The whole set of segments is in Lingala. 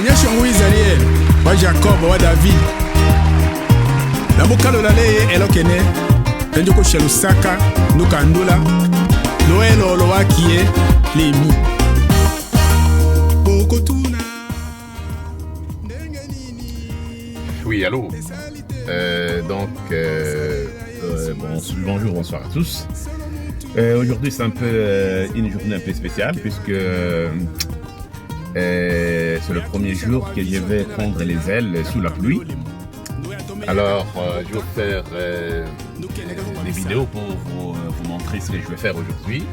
Nyashongu Israël, wa Jacob, wa David. La bokalo la leye elokene. Tenjoko Shelusaka, Nukandula. Noël Oloa qui est Lémi. Oui, allô. Bonjour, bonsoir à tous. Aujourd'hui, c'est un peu une journée un peu spéciale puisque c'est le premier jour que je vais prendre les ailes sous la pluie. Alors, je vais faire des vidéos pour vous montrer ce que je vais faire aujourd'hui.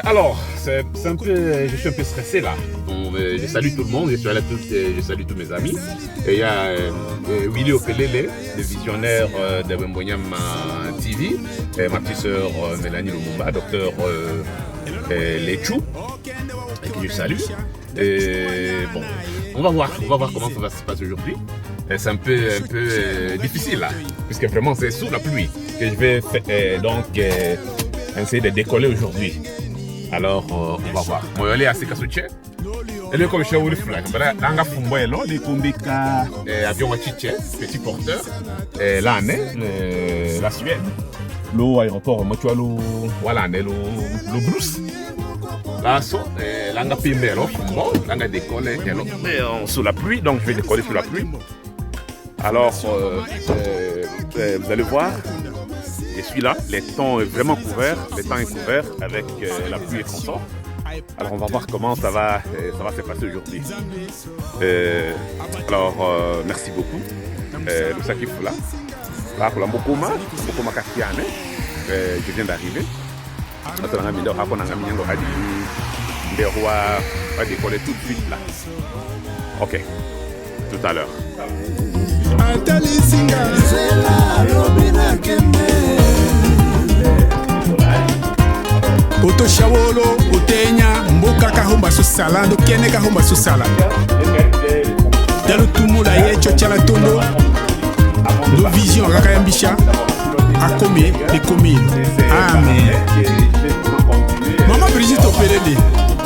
Alors, c'est un peu, je suis un peu stressé là. Bon, je salue tout le monde, je salue tous mes amis. Et il y a Willy Opelele, le visionnaire de Wembonyam TV, et ma petite sœur Mélanie Lumumba, docteur Lechou, et que je salue. Et bon, on va voir comment ça va se passer aujourd'hui. C'est un peu difficile là, puisque vraiment c'est sous la pluie que je vais essayer de décoller aujourd'hui. Alors, on va voir. Je vais aller à Sekasuche. Et là, comme je suis au flag, je vais aller à Fumboelo, les Kumbika, avion à Chiche, petit porteur. Et là, la Suède. L'aéroport, moi, tu vois, voilà, le Bruce. Là, on a filmé, on a décollé sous la pluie, donc je vais décoller sous la pluie. Alors, vous allez voir. Je suis là, les temps est vraiment couvert, le temps est couvert avec la pluie et consort. Alors on va voir comment ça va se passer aujourd'hui. Alors merci beaucoup. Le Sakif là. Là pour la Mokoma Katiane. Je viens d'arriver. On va décoller tout de suite là. Ok, tout à l'heure. Oto Shawolo, Otenya, Mboka Kahomba Susala, Kene Kahomba Susala. Dans le Tumula Yecho Tchalatondo, nos visions, Rakayambisha, Akome et Komil. Amen. Maman Brigitte Opelele,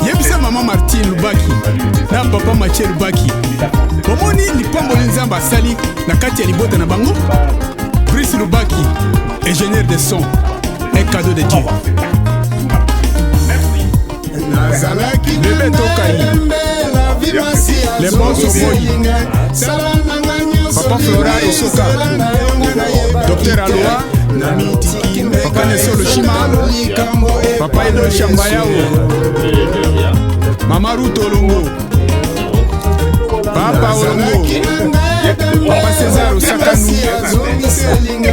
Yebisa Maman Martine Lubaki, na Papa Mathieu Lubaki. Maman ni Pambo Nzamba Sali, Nakati Alibota Nabango, Brice Lubaki, ingénieur de son, un cadeau de Dieu. Bébé Tokaï, les bons Somoyi, Papa Flora et Soka, Docteur Aloa, Papa Nesso le Shima, Papa Edo Shambayao, Mama Ruth Olongo, Papa Olongo, Papa César Osakanou,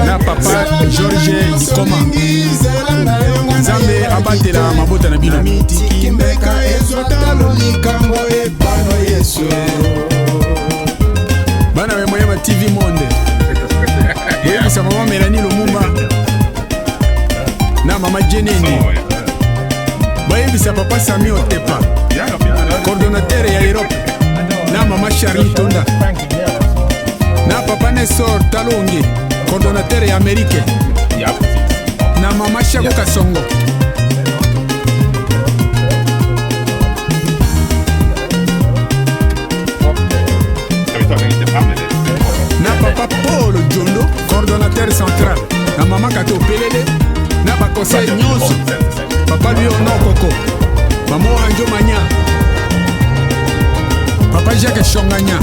na Papa Georges Dikoma. Nzambe abatela mabota na bino. Bana we moyema TV Monde. Yebisa Mama Mélanie Lumumba na Mama Jeneni. Bayebisa Papa Sami Otepa, coordonnateur ya Europe, na Mama Charlie Tonda, na Papa Nesor Talonge, coordonnateur ya Amérique, na Mama Shaku Kasongo. Na Papa Paul Djondo, coordonnateur central, na Mama Kato Pelele, na Bakosei Nyonso, Papa Lyono Koko, Mama Anjo Manya, Papa Jacques Shonganya,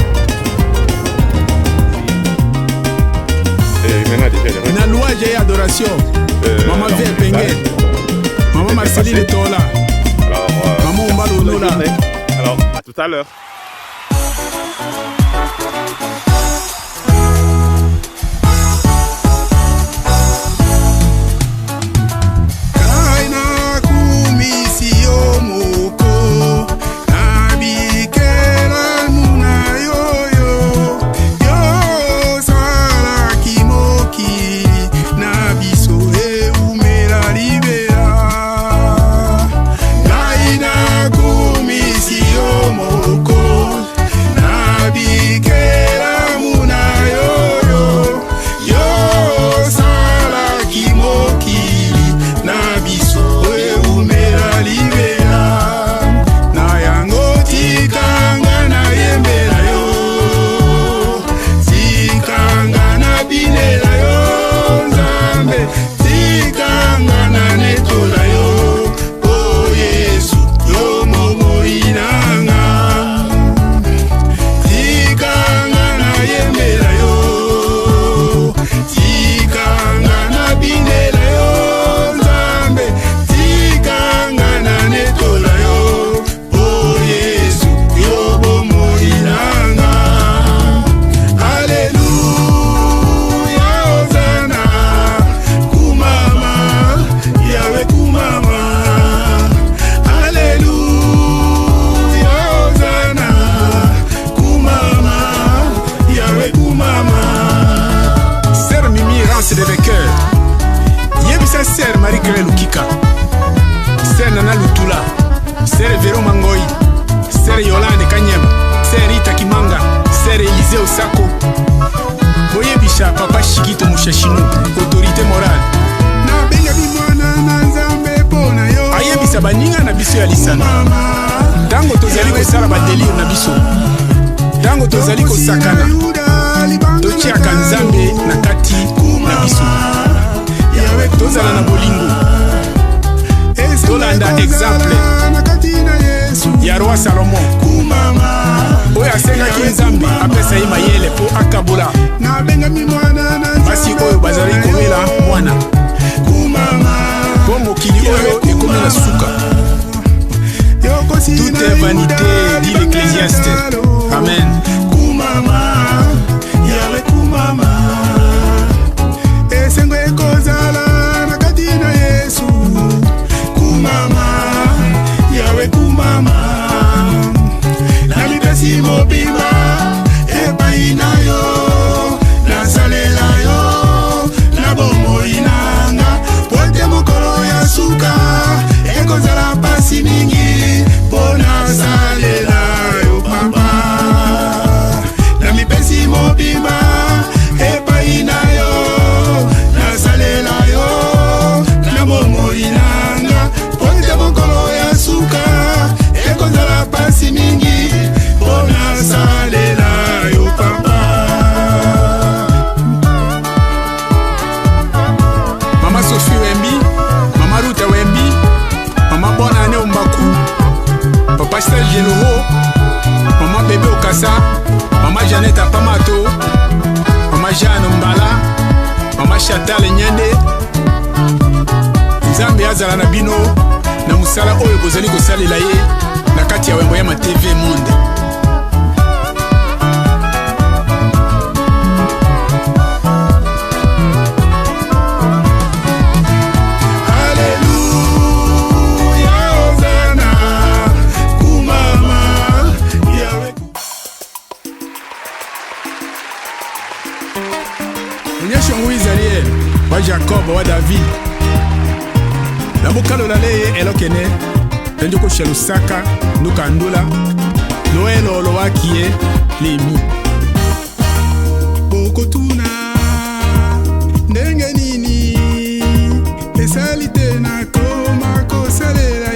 na louange et adoration, Maman Vie Penge, Maman Marceline Tola, Maman Ombalo Nola. Alors, à tout à l'heure. Moko, Nabi Ndula, Sere Vero Mangoi, Sere Yolande Kanyem, Sere Rita Kimanga, Sere Eliseo Sako. Boye Bisha, Papa Shikito Mushashino, autorité morale. Aye Bisa baninga na biso ya lisano. Tango tozali kosala badelire na biso. Tango tozali kosakana. Totiaka Nzambe na kati na biso. Tozala na bolingo. Tolanda exemple ya roi Salomon. Oyo asengaki Nzambe apesa ye mayele po akabola basi oyo bazali komela mwana. Po mokili oyo ekomi na suka. Tout est vanité, dit l'Ecclésiaste. Amen. Pastel Généraux, Maman Bébé Okassa, Maman Jeannette Apamato, Maman Jeanne Mbala, Maman Chantal Nyande. Nzambe azala na bino na musala oyo bozali kosalela ye na kati ya wembo ya TV Monde. Munyashongo Israel, wa Jacob, wa David. Na bokalo lale elokene, tenjoko Shelusaka, Nukandula, Noel Olowakie, Lemi.